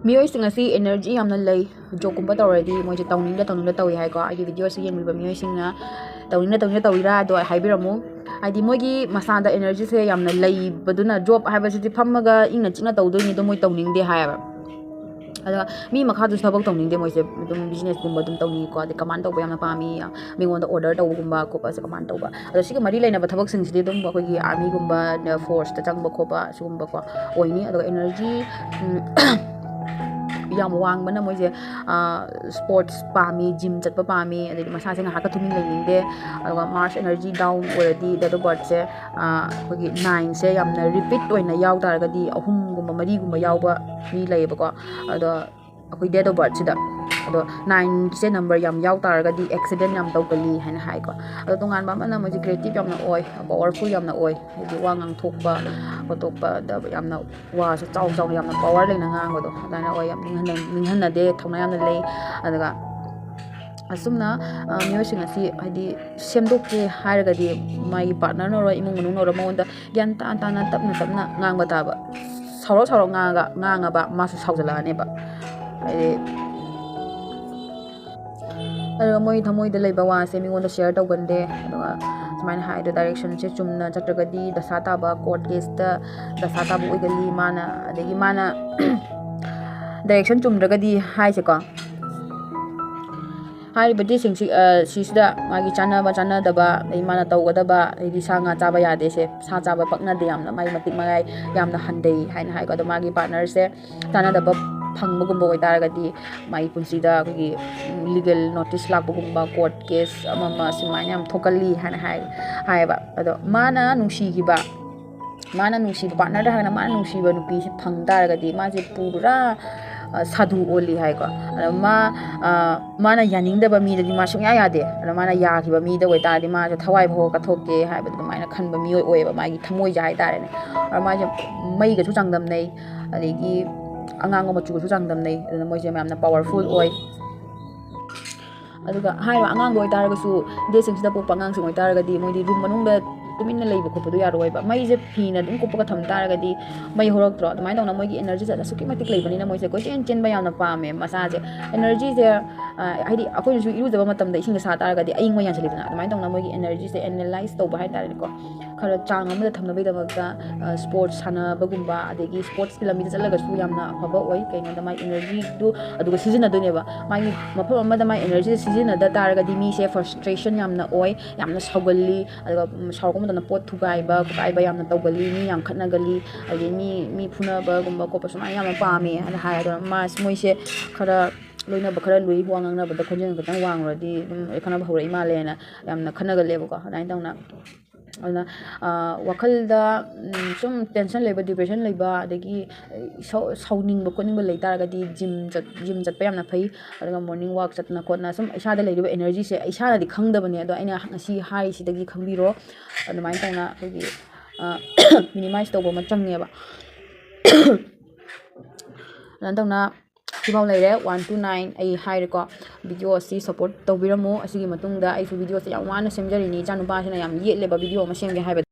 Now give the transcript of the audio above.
ꯃꯤꯑꯣꯏꯁꯤꯡ ꯑꯁꯤ ꯑꯦꯅꯔꯖꯤ ꯌꯥꯝꯅ ꯂꯩ ꯖꯣꯕꯀꯨꯝꯕ ꯇꯧꯔꯗꯤ ꯃꯣꯏꯁꯦ ꯇꯧꯅꯤꯡꯗ ꯇꯧꯏ ꯍꯥꯏꯀꯣ ꯑꯩꯒꯤ ꯚꯤꯗꯤꯑꯣꯁꯤ ꯌꯦꯡꯂꯤꯕ ꯃꯤꯑꯣꯏꯁꯤꯡꯅ ꯇꯧꯅꯤꯡꯗ ꯇꯧꯏꯔꯥ ꯑꯗꯣ ꯍꯥꯏꯕꯤꯔꯝꯃꯨ ꯍꯥꯏꯗꯤ ꯃꯣꯏꯒꯤ ꯃꯁꯥꯗ ꯑꯦꯅꯔꯖꯤꯁꯦ ꯌꯥꯝꯅ ꯂꯩꯕꯗꯨꯅ ꯖꯣꯕ ꯍꯥꯏꯕꯁꯤꯗꯤ ꯐꯝꯃꯒ ꯏꯪꯅ ꯆꯤꯛꯅ ꯇꯧꯗꯣꯏꯅꯤ ꯑꯗꯣ ꯃꯣꯏ ꯇꯧꯅꯤꯡꯗꯦ ꯍꯥꯏꯌꯦꯕ ꯑꯗꯨꯒ ꯃꯤ ꯃꯈꯥꯗꯁꯨ ꯊꯕꯛ ꯇꯧꯅꯤꯡꯗꯦ ꯃꯣꯏꯁꯦ ꯑꯗꯨꯝ ꯕꯤꯖꯤꯅꯦꯁꯀꯨꯝꯕ ꯑꯗꯨꯝ ꯇꯧꯅꯤꯡꯉꯤꯀꯣ ꯑꯗꯩ ꯀꯃꯥꯟ ꯇꯧꯕ ꯌꯥꯝꯅ ꯄꯥꯝꯃꯤ ꯃꯤꯉꯣꯟꯗ ꯑꯣꯔꯗꯔ ꯇꯧꯕꯒꯨꯝꯕ ꯈꯣꯠꯄꯁꯦ ꯀꯃꯥꯟ ꯇꯧꯕ ꯑꯗꯣ ꯁꯤꯒ ꯃꯔꯤ ꯂꯩꯅꯕ ꯊꯕꯛꯁꯤꯡꯁꯤꯗꯤ ꯑꯗꯨꯝ ꯑꯩꯈꯣꯏꯒꯤ ꯑꯥꯔꯃꯤꯒꯨꯝꯕ ꯐꯣꯔꯁꯇ ꯆꯪꯕ ꯈꯣꯠꯄ ꯁꯤꯒꯨꯝꯕꯀꯣ ꯑꯣꯏꯅꯤ ꯑꯗꯨꯒ ꯑꯦꯅꯔꯖꯤ ꯌꯥꯝ ꯋꯥꯡꯕꯅ ꯃꯣꯏꯁꯦ ꯁ꯭ꯄꯣꯔꯠꯁ ꯄꯥꯝꯃꯤ ꯖꯤꯝ ꯆꯠꯄ ꯄꯥꯝꯃꯤ ꯑꯗꯩꯗꯤ ꯃꯁꯥꯁꯦ ꯉꯥꯏꯍꯥꯛꯀ ꯇꯨꯃꯤꯟ ꯂꯩꯅꯤꯡꯗꯦ ꯑꯗꯨꯒ ꯃꯥꯔꯁ ꯑꯦꯅꯔꯖꯤ ꯗꯥꯎꯟ ꯑꯣꯏꯔꯗꯤ ꯗꯦꯠ ꯑꯣꯐ ꯕꯥꯔꯠꯁꯦ ꯑꯩꯈꯣꯏꯒꯤ 9ꯁꯦ ꯌꯥꯝꯅ ꯔꯤꯄꯤꯠ ꯑꯣꯏꯅ ꯌꯥꯎ ꯇꯥꯔꯒꯗꯤ 3ꯒꯨꯝꯕ 4ꯒꯨꯝꯕ ꯌꯥꯎꯕ ꯃꯤ ꯂꯩꯌꯦꯕꯀꯣ ꯑꯗꯣ ꯑꯩꯈꯣꯏ ꯗꯦꯠ ꯑꯣꯐ ꯕꯥꯔꯠꯁꯤꯗ ꯑꯗꯣ 9ꯁꯦ ꯅꯝꯕꯔ ꯌꯥꯝ ꯌꯥꯎ ꯇꯥꯔꯒꯗꯤ ꯑꯦꯛꯁꯤꯗꯦꯟ ꯌꯥꯝ ꯇꯧꯒꯜꯂꯤ ꯍꯥꯏꯅ ꯍꯥꯏꯀꯣ ꯑꯗꯣ ꯇꯣꯉꯥꯟꯕ ꯑꯃꯅ ꯃꯣꯏꯁꯦ ꯀ꯭ꯔꯤꯌꯦꯇꯤꯞ ꯌꯥꯝꯅ ꯑꯣꯏ ꯄꯥꯋꯔꯐꯨꯜ ꯌꯥꯝꯅ ꯑꯣꯏ ꯍꯥꯏꯗꯤ ꯋꯥ ꯉꯥꯡꯊꯣꯛꯄ ꯈꯣꯠꯇꯣꯛꯄꯗ ꯌꯥꯝꯅ ꯋꯥꯁꯦ ꯆꯥꯎꯅ ꯌꯥꯝꯅ ꯄꯥꯋꯔ ꯂꯩꯅ ꯉꯥꯡꯕꯗꯣ ꯑꯗꯨꯃꯥꯏꯅ ꯑꯣꯏ ꯌꯥꯝ ꯅꯤꯡꯍꯟꯅꯗꯦ ꯊꯧꯅꯥ ꯌꯥꯝꯅ ꯂꯩ ꯑꯗꯨꯒ ꯑꯁꯨꯝꯅ ꯃꯤꯑꯣꯏꯁꯤꯡ ꯑꯁꯤ ꯍꯥꯏꯗꯤ ꯁꯦꯝꯗꯣꯛꯀꯦ ꯍꯥꯏꯔꯒꯗꯤ ꯃꯥꯒꯤ ꯄꯥꯔꯠꯅꯔꯅ ꯏꯃꯨꯡ ꯃꯅꯨꯡꯅ ꯃꯉꯣꯟꯗ ꯒ꯭ꯌꯥꯟ ꯇꯥꯅ ꯇꯞꯅ ꯉꯥꯡꯕ ꯇꯥꯕ ꯁꯥꯎꯔ ꯉꯥꯡꯉꯕ ꯃꯥꯁꯨ ꯁꯥꯎꯖꯜꯂꯛꯑꯅꯦꯕ ꯍꯥꯏꯗꯤ ꯑꯗꯨꯒ ꯃꯣꯏ ꯊꯃꯣꯏꯗ ꯂꯩꯕ ꯋꯥꯁꯦ ꯃꯤꯉꯣꯟꯗ ꯁꯤꯌꯔ ꯇꯧꯒꯟꯗꯦ ꯑꯗꯨꯒ ꯁꯨꯃꯥꯏꯅ ꯍꯥꯏꯗꯣ ꯗꯥꯏꯔꯦꯛꯁꯟꯁꯦ ꯆꯨꯝꯅ ꯆꯠꯇ꯭ꯔꯒꯗꯤ ꯗꯁꯥ ꯇꯥꯕ ꯀꯣꯔꯠ ꯀꯦꯁꯇ ꯗꯁꯥ ꯇꯥꯕ ꯑꯣꯏꯒꯜꯂꯤ ꯃꯥꯅ ꯑꯗꯒꯤ ꯃꯥꯅ ꯗꯥꯏꯔꯦꯛꯁꯟ ꯆꯨꯝꯗ꯭ꯔꯒꯗꯤ ꯍꯥꯏꯁꯦꯀꯣ ꯍꯥꯏꯔꯤꯕ ꯗꯦꯁꯤꯡꯁꯤ ꯁꯤꯁꯤꯗ ꯃꯥꯒꯤ ꯆꯥꯟꯅꯗꯕ ꯑꯗꯩ ꯃꯥꯅ ꯇꯧꯒꯗꯕ ꯑꯗꯩꯗꯤ ꯁꯥ ꯉꯥ ꯆꯥꯕ ꯌꯥꯗꯦꯁꯦ ꯁꯥ ꯆꯥꯕ ꯄꯛꯅꯗꯦ ꯌꯥꯝꯅ ꯃꯥꯒꯤ ꯃꯇꯤꯛ ꯃꯌꯥꯏ ꯌꯥꯝꯅ ꯍꯟꯊꯩ ꯍꯥꯏꯅ ꯍꯥꯏꯀꯣ ꯑꯗꯣ ꯃꯥꯒꯤ ꯄꯥꯔꯠꯅꯔꯁꯦ ꯆꯥꯟꯅꯗꯕ ꯐꯪꯕꯒꯨꯝꯕ ꯑꯣꯏꯇꯥꯔꯒꯗꯤ ꯃꯥꯒꯤ ꯄꯨꯟꯁꯤꯗ ꯑꯩꯈꯣꯏꯒꯤ ꯂꯤꯒꯦꯜ ꯅꯣꯇꯤꯁ ꯂꯥꯛꯄꯒꯨꯝꯕ ꯀꯣꯔꯠ ꯀꯦꯁ ꯑꯃ ꯁꯨꯃꯥꯏꯅ ꯌꯥꯝ ꯊꯣꯛꯀꯜꯂꯤ ꯍꯥꯏꯅ ꯍꯥꯏꯌꯦꯕ ꯑꯗꯣ ꯃꯥꯅ ꯅꯨꯡꯁꯤꯕ ꯄꯥꯔꯠꯅꯔꯗ ꯍꯥꯏꯔꯒꯅ ꯃꯥꯅ ꯅꯨꯡꯁꯤꯕ ꯅꯨꯄꯤꯁꯦ ꯐꯪ ꯇꯥꯔꯒꯗꯤ ꯃꯥꯁꯦ ꯄꯨꯔꯥ ꯁꯥꯗꯨ ꯑꯣꯜꯂꯤ ꯍꯥꯏꯀꯣ ꯑꯗꯣ ꯃꯥꯅ ꯌꯥꯅꯤꯡꯗꯕ ꯃꯤꯗꯗꯤ ꯃꯥ ꯁꯨꯡꯌꯥ ꯌꯥꯗꯦ ꯑꯗꯣ ꯃꯥꯅ ꯌꯥꯈꯤꯕ ꯃꯤꯗ ꯑꯣꯏꯇꯥꯔꯗꯤ ꯃꯥꯁꯦ ꯊꯋꯥꯏ ꯐꯥꯎꯕ ꯀꯠꯊꯣꯛꯀꯦ ꯍꯥꯏꯕꯗꯣ ꯑꯗꯨꯃꯥꯏꯅ ꯈꯟꯕ ꯃꯤꯑꯣꯏ ꯑꯣꯏꯌꯦꯕ ꯃꯥꯒꯤ ꯊꯃꯣꯏꯁꯦ ꯍꯥꯏꯇꯥꯔꯦꯅꯦ ꯑꯗꯣ ꯃꯥꯁꯦ ꯃꯩꯒꯁꯨ ꯆꯥꯡꯗꯝꯅꯩ ꯑꯗꯒꯤ ꯑꯉꯥꯡꯕ ꯃꯆꯨꯒꯁꯨ ꯆꯥꯡꯗꯝꯅꯩ ꯑꯗꯨꯅ ꯃꯣꯏꯁꯦ ꯌꯥꯝꯅ ꯄꯥꯋꯔꯐꯨꯜ ꯑꯣꯏ ꯑꯗꯨꯒ ꯍꯥꯏꯔꯤꯕ ꯑꯉꯥꯡꯕ ꯑꯣꯏꯇꯥꯔꯒꯁꯨ ꯗꯦꯁꯤꯡꯁꯤꯗ ꯄꯣꯛꯄ ꯑꯉꯥꯡꯁꯤꯡ ꯑꯣꯏꯇꯥꯔꯒꯗꯤ ꯃꯣꯏꯗꯤ ꯔꯨꯝ ꯃꯅꯨꯡꯗ ꯇꯨꯃꯤꯟꯅ ꯂꯩꯕ ꯈꯣꯠꯄꯗꯣ ꯌꯥꯔꯣꯏꯕ ꯃꯩꯁꯦ ꯐꯤꯅ ꯑꯗꯨꯝ ꯀꯨꯞꯄꯒ ꯊꯝ ꯇꯥꯔꯒꯗꯤ ꯃꯩ ꯍꯧꯔꯛꯇ꯭ꯔꯣ ꯑꯗꯨꯃꯥꯏꯅ ꯇꯧꯅ ꯃꯣꯏꯒꯤ ꯑꯦꯅꯔꯖꯤꯁꯦ ꯑꯁꯨꯛꯀꯤ ꯃꯇꯤꯛ ꯂꯩꯕꯅꯤꯅ ꯃꯣꯏꯁꯦ ꯀꯣꯏꯆꯦꯟ ꯆꯦꯟꯕ ꯌꯥꯝꯅ ꯄꯥꯝꯃꯦ ꯃꯁꯥꯁꯦ ꯑꯦꯅꯔꯖꯤꯁꯦ ꯍꯥꯏꯗꯤ ꯑꯩꯈꯣꯏꯅꯁꯨ ꯏꯔꯨꯖꯕ ꯃꯇꯝꯗ ꯏꯁꯤꯡꯗ ꯁꯥ ꯇꯥꯔꯒꯗꯤ ꯑꯏꯪꯕ ꯌꯥꯟꯁꯤꯜꯂꯤꯗꯅ ꯑꯗꯨꯃꯥꯏꯅ ꯇꯧꯅ ꯃꯣꯏꯒꯤ ꯑꯦꯅꯔꯖꯤꯁꯦ ꯑꯦꯅꯥꯂꯥꯏꯁ ꯇꯧꯕ ꯍꯥꯏꯇꯥꯔꯦꯀꯣ ꯈꯔ ꯆꯥꯡ ꯑꯃꯗ ꯊꯝꯅꯕꯒꯤꯗꯃꯛꯇ ꯁ꯭ꯄꯣꯔꯠꯁ ꯁꯥꯟꯅꯕꯒꯨꯝꯕ ꯑꯗꯒꯤ ꯁ꯭ꯄꯣꯔꯠꯁꯀꯤ ꯂꯝꯕꯤꯗ ꯆꯠꯂꯒꯁꯨ ꯌꯥꯝꯅ ꯑꯐꯕ ꯑꯣꯏ ꯀꯩꯅꯣꯗ ꯃꯥꯒꯤ ꯑꯦꯅꯔꯖꯤꯗꯨ ꯑꯗꯨꯒ ꯁꯤꯖꯤꯟꯅꯗꯣꯏꯅꯦꯕ ꯃꯥꯒꯤ ꯃꯐꯝ ꯑꯃꯗ ꯃꯥꯒꯤ ꯑꯦꯅꯔꯖꯤꯁꯦ ꯁꯤꯖꯤꯟꯅꯗ ꯇꯥꯔꯒꯗꯤ ꯃꯤꯁꯦ ꯐ꯭ꯔꯁꯇ꯭ꯔꯦꯁꯟ ꯌꯥꯝꯅ ꯑꯣꯏ ꯌꯥꯝꯅ ꯁꯥꯎꯒꯜꯂꯤ ꯑꯗꯨꯒ ꯁꯥꯎꯔꯛꯄ ꯃꯇꯝꯗ ꯄꯣꯠ ꯊꯨꯒꯥꯏꯕ ꯈꯣꯠꯀꯥꯏꯕ ꯌꯥꯝꯅ ꯇꯧꯒꯜꯂꯤ ꯃꯤ ꯌꯥꯝ ꯈꯠꯅꯒꯜꯂꯤ ꯑꯗꯒꯤ ꯃꯤ ꯐꯨꯅꯕꯒꯨꯝꯕ ꯈꯣꯠꯄ ꯁꯨꯃꯥꯏꯅ ꯌꯥꯝꯅ ꯄꯥꯝꯃꯦ ꯍꯥꯏꯅ ꯍꯥꯏ ꯑꯗꯨꯅ ꯃꯣꯏꯁꯦ ꯈꯔ ꯂꯣꯏꯅꯕ ꯈꯔ ꯂꯨꯏ ꯋꯥ ꯉꯥꯡꯅꯕꯗ ꯈꯣꯟꯖꯦꯜ ꯈꯤꯇꯪ ꯋꯥꯡꯉꯨꯔꯗꯤ ꯑꯗꯨꯝ ꯈꯠꯅꯕ ꯍꯧꯔꯛꯏ ꯃꯥꯜꯂꯦꯅ ꯌꯥꯝꯅ ꯈꯠꯅꯒꯜꯂꯦꯕꯀோ ꯑꯗꯨꯃꯥꯏꯅ ꯇꯧꯅ ꯑꯗꯨꯅ ꯋꯥꯈꯜꯗ ꯁꯨꯝ ꯇꯦꯟꯁꯟ ꯂꯩꯕ ꯗꯤꯄ꯭ꯔꯦꯁꯟ ꯂꯩꯕ ꯑꯗꯒꯤ ꯁꯥꯎꯅꯤꯡꯕ ꯈꯣꯠꯅꯤꯡꯕ ꯂꯩ ꯇꯥꯔꯒꯗꯤ ꯖꯤꯝ ꯆꯠꯄ ꯌꯥꯝꯅ ꯐꯩ ꯑꯗꯨꯒ ꯃꯣꯔꯅꯤꯡ ꯋꯥꯛ ꯆꯠꯇꯅ ꯈꯣꯠꯅ ꯁꯨꯝ ꯏꯁꯥꯗ ꯂꯩꯔꯤꯕ ꯑꯦꯅꯔꯖꯤꯁꯦ ꯏꯁꯥꯅꯗꯤ ꯈꯪꯗꯕꯅꯦ ꯑꯗꯣ ꯑꯩꯅ ꯉꯁꯤ ꯍꯥꯏꯔꯤꯁꯤꯗꯒꯤ ꯈꯪꯕꯤꯔꯣ ꯑꯗꯨꯃꯥꯏꯅ ꯇꯧꯅ ꯑꯩꯈꯣꯏꯒꯤ ꯃꯤꯅꯤꯃꯥꯏꯁ ꯇꯧꯕ ꯑꯃ ꯆꯪꯉꯦꯕ ꯑꯗꯨꯃꯥꯏꯅ ꯇꯧꯅ ꯁꯤꯐꯥꯎ ꯂꯩꯔꯦ 1 to 9 ꯑꯩ ꯍꯥꯏꯔꯦꯀꯣ ꯚꯤꯗꯤꯑꯣ ꯑꯁꯤ ꯁꯞꯄꯣꯔꯠ ꯇꯧꯕꯤꯔꯝꯃꯨ ꯑꯁꯤꯒꯤ ꯃꯇꯨꯡꯗ ꯑꯩꯁꯨ ꯚꯤꯗꯤꯑꯣꯁꯦ ꯌꯥꯝ ꯋꯥꯅ ꯁꯦꯝꯖꯔꯤꯅꯤ ꯏꯆꯥ ꯅꯨꯄꯥꯁꯤꯅ ꯌꯥꯝ ꯌꯦꯠꯂꯦꯕ ꯚꯤꯗꯤꯑꯣ ꯑꯃ ꯁꯦꯝꯒꯦ ꯍꯥꯏꯕꯗ